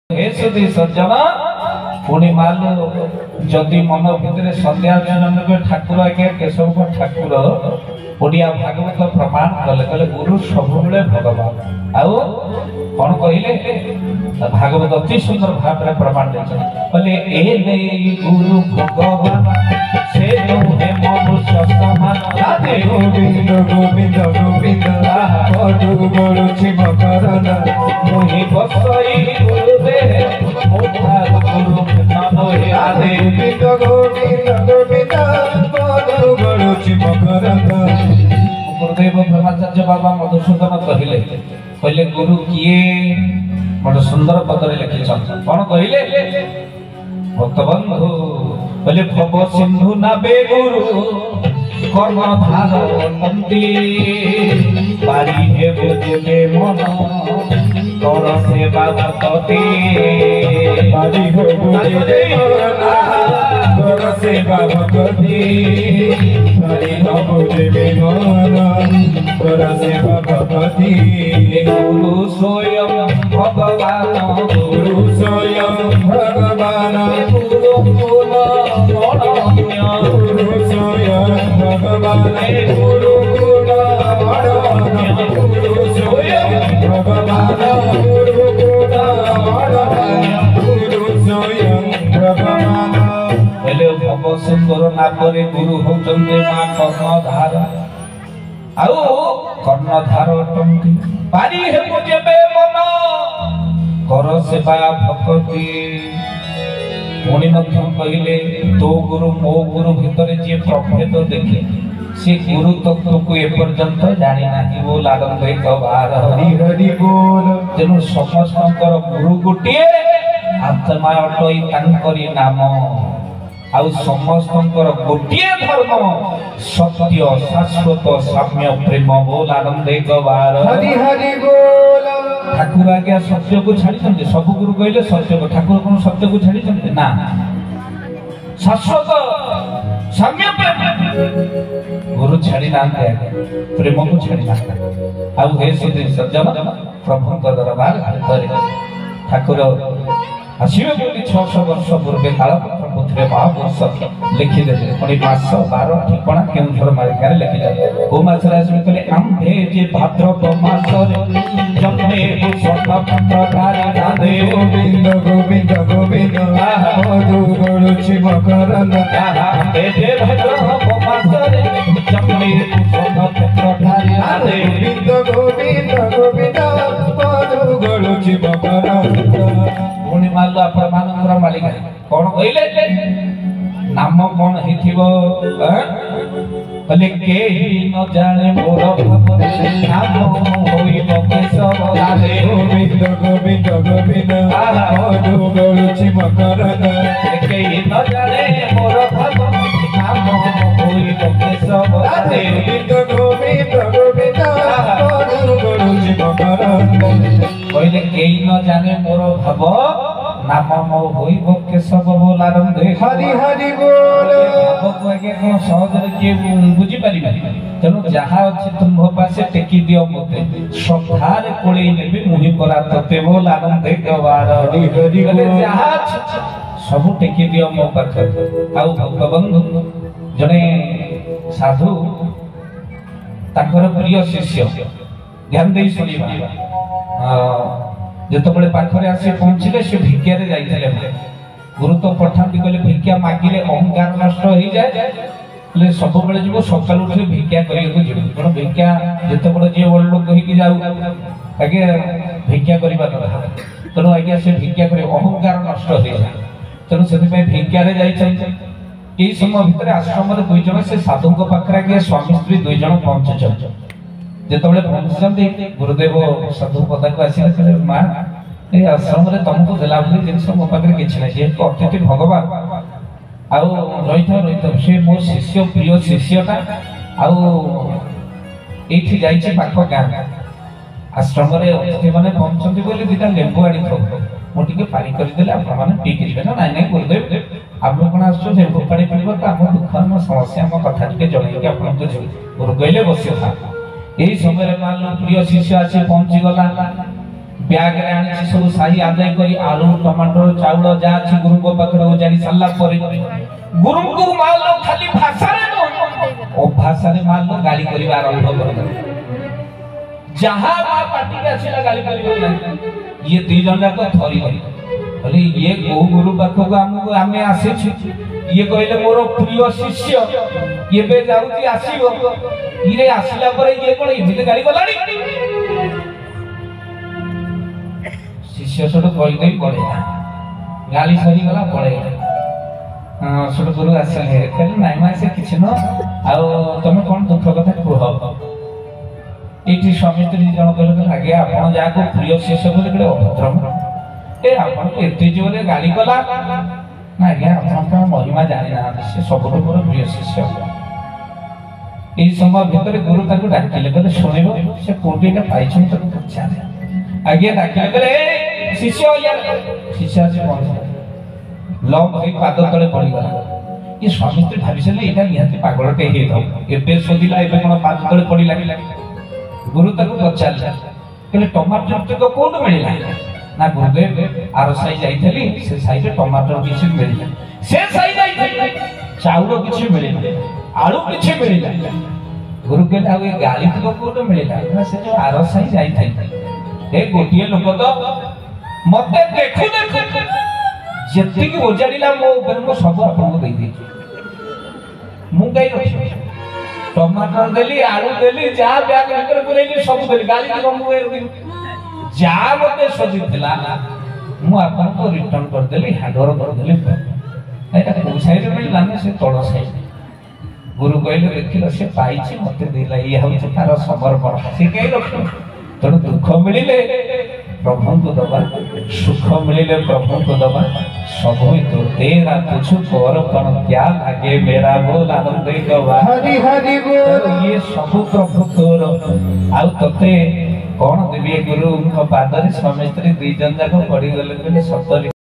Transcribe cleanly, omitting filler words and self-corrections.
हे सुधी सज्जन पुणी मालो जदि मन भितर सन्देह जनक ठाकुर आज्ञा केशव ठाकुर ओडिया भागवत प्रमाण कले कले गुरु सबुले भगवान आउ कौन कहले भागवत अति सुंदर भाव में प्रमाण देले ए नहीं गुरु भगवान से जो है मनुष्य समान राधे गोविंद गोविंद गोविंद पदु गरुछि मकरन मोहि बसई गुरुदेव मोठा गुरु नाम हे राधे गोविंद गोविंद गोविंद पदु गरुछि मकरन। गुरुदेव ब्रह्माचार्य बाबा मधुसूदन कहले गुरु किए बड़ सुंदर पदरे लिखि कौन कहले भक्तबंधु कहले भव सिंधु नाबे गुरु कर्म धारती पारी हे बुझे मन तोर सेवा भक्ति पारी हो बुझे तोर सेवा भक्ति पारी हो बुझे मन तोर सेवा भक्ति। गुरु स्वयं भगवान गुरु स्वयं भगवान गुरु गुण गुरु स्वयं भगवान गुरु गुण गुरु स्वयं भगवान गुरु गुण गुरु स्वयं भगवान। पहले भव सुंदर नामरे गुरु होचंदे मा कर्णधार आउ कर्णधार अटंती पारी हेबो जेबे मन कर सेवा भक्ति। पुणी मध्य कहले तो गुरु मो गुरु भितर जे प्रभेद देखे से गुरु तत्व को एपर्यंत जानी नाही वो लागन दे कबार हरि हरि बोल। तेनु समस्तकर गुरु गोटिए आत्मा अटई तांकरी नाम आउ समस्तकर गोटिए धर्म सत्य शाश्वत साम्य प्रेम बोल आनंदे गवार हरि हरि बोल। ठाकुर आज्ञा सत्य को छाड़ी छंदे सब गुरु कहले सत्य को ठाकुर कोन सत्य को छाड़ी छंदे ना शाश्वत साम्य प्रेम गुरु छाड़ी ना प्रेम को छाड़ी ना आउ हे सुधी सज्जन प्रभु को दरबार करे ठाकुर आसिबे बोली 600 वर्ष पूर्वे कालपत्र पुत्रे महापुरुष लिखि देले पुणी मास 12 ठिकाना केउझर मार्गारे लिखि जाय ओ मास राजमे कहले आंधे जे भाद्रव मास जन्मे स्वर्ण पत्र धारी राधे गोविंद गोविंद गोविंद मधु गरुछि मकरन आंधे जे भाद्रव मास जन्मे स्वर्ण पत्र धारी राधे गोविंद गोविंद गोविंद मधु गरुछि मकरन। पुणी मालो आपण मानकर मालिक कौन कहले नाम कौन हिथिबो कहले केही न जाने मोर भाव नाम होइबो केशव राधे गोविंद गोविंद गोविंद मधु गरुछि मकरन केही न जाने मोर भाव नाम होइबो केशव राधे गोविंद गोविंद गोविंद मधु गरुछि मकरन। कहले केही न जाने मोर भाव नाम मो होइबो केशव बोल आनंदे हरि हरि बोल। भाव आगे कोन सहजरे के बुझी पारिबा तेनु जहा अछि तुम पासे टेकी दियो मते श्रद्धारे कोळेई नेबी मुहि परा तते बोल आनंदे गवार हरि हरि बोल। जहा सब टेकी दियो मो पाखे आउ भक्तबंधु जने साधु ताकर प्रिय शिष्य ध्यान देई सुनिबा जेतबेले पाखरे आसी पहुंचिले से भिक्षा रे जाइथिले गुरु तो पठांती कहले भिक्षा मागिले अहंकार नष्ट हो जाए ले सब बेले जीवो सकाल उठे भिक्षा करियो को जीवो कोन भिक्षा जेतबेले जे बड़ लोग कहि कि जाऊ आगे भिक्षा करिबा कथा तनो आगे से भिक्षा करे अहंकार नष्ट हो जाए तनो सेति पे भिक्षा रे जाई छै एई समय भितरे आश्रम रे दुई जण से साधु को पाखरे आगे स्वामी स्त्री दुई जण पहुंचे छ जेतबेले पहुंचंती गुरुदेव साधु पदा को आसी कहले मां ए आश्रम रे तुमको देला भली जिनस मो पाखरे किछ नै जे अतिथि भगवान आउ रहित से मो शिष्य प्रिय शिष्यटा आउ एठी जाई छै पाखो गां आश्रम रे अतिथि माने पहुंचंती बोली दिटा लेंबू आडी थो मो टिके पानी करि देले आप माने पी के ना नै नै गुरुदेव आप लोग कोन आछो लेंबू पानी पीबो त हम दुख हम समस्या हम कथा टिके जणै के आपन तो गुरु कहले बसियो था एही समय रे मान लो प्रिय शिष्य आसी पहुंची गला ब्याग रे आनी सब साही आदाय करी आलू टमाटर चाउल जा अछि गुरु को पाखरे ओ जानी सल्ला परे गुरु को मालो खाली भाषा रे ओ भाषा रे मालो गाली करिवा आरंभ कर जहां मा पाटी के आसीला गाली करिवा ये दी जन जाक थरी गली बोले ये को गुरु पाखो को हमको हमें आसे ये कहले मोर प्रिय शिष्य ये बे जाउती आसीबो इरे आसीला परे ये कोन इमिते गाली गलानी शिष्य छोटो कहि देई पड़े गाली सरी गला पड़े छोटो गुरु आसले कहले नाइ मा से किछ न आ तमे कोन दुख कथा कुह एठी स्वामी स्त्री जण कहले आगे आपण जाको प्रिय शिष्य बोले कहले अभद्रम ए आपण एते जोरे गाली गला ना आज्ञा आपण महिमा जानि ना से सबटो मोर प्रिय शिष्य ए समय भितर गुरु ताको डाकिले कहले सुनिबो से कोटीटा पाइछन त पछारे आगे डाकिले कहले शिष्य यार शिष्य से कोन लो भाई पाद तळे पड़ी गला ये स्वामी स्त्री भाबिसले एटा निहाती पागलटे हे थौ एबे सोदिला एबे कोन पाद तळे पड़ी लागिला गुरु ताको पछारला कहले टमाटर तो कोड मिलिला ना गुरुदेव आरो साई जाइथली से साई रे टमाटर किछि मिलिला से साई जाइथली चाउर किछि मिलिला आलू किछि मिलिला गुरु के आगे गाली तो कोड मिलिला ना से जो आरो साई जाइथली ए गोटिए लोक तो मते देखु देखु जत्ती की ओजाडीला मो ऊपर मो सब आपन को देई दी मु गई रखी टमाटर देली आलू देली जा ब्याग भीतर पुरैली सब देली गाली तो मु जा मते सजी थिला मु आपन को रिटर्न कर देली हैंडओवर कर देली एटा को साइड में लाने से तोड़ साइड गुरु कहले देखिलो से पाइछि मते देला ई हम तार समर्पण से कहि रखो तोड़ दुख मिलिले प्रभु को दबा सुख मिलिले प्रभु को दबा सब ही तो तेरा तुझको अर्पण क्या लागे मेरा बोल आनंद गवा हरि हरि बोल ये सब प्रभु तोर आउ तते कौन देवी गुरु पादरे स्वामी स्त्री दुई जन जाक पड़ी गले सतरी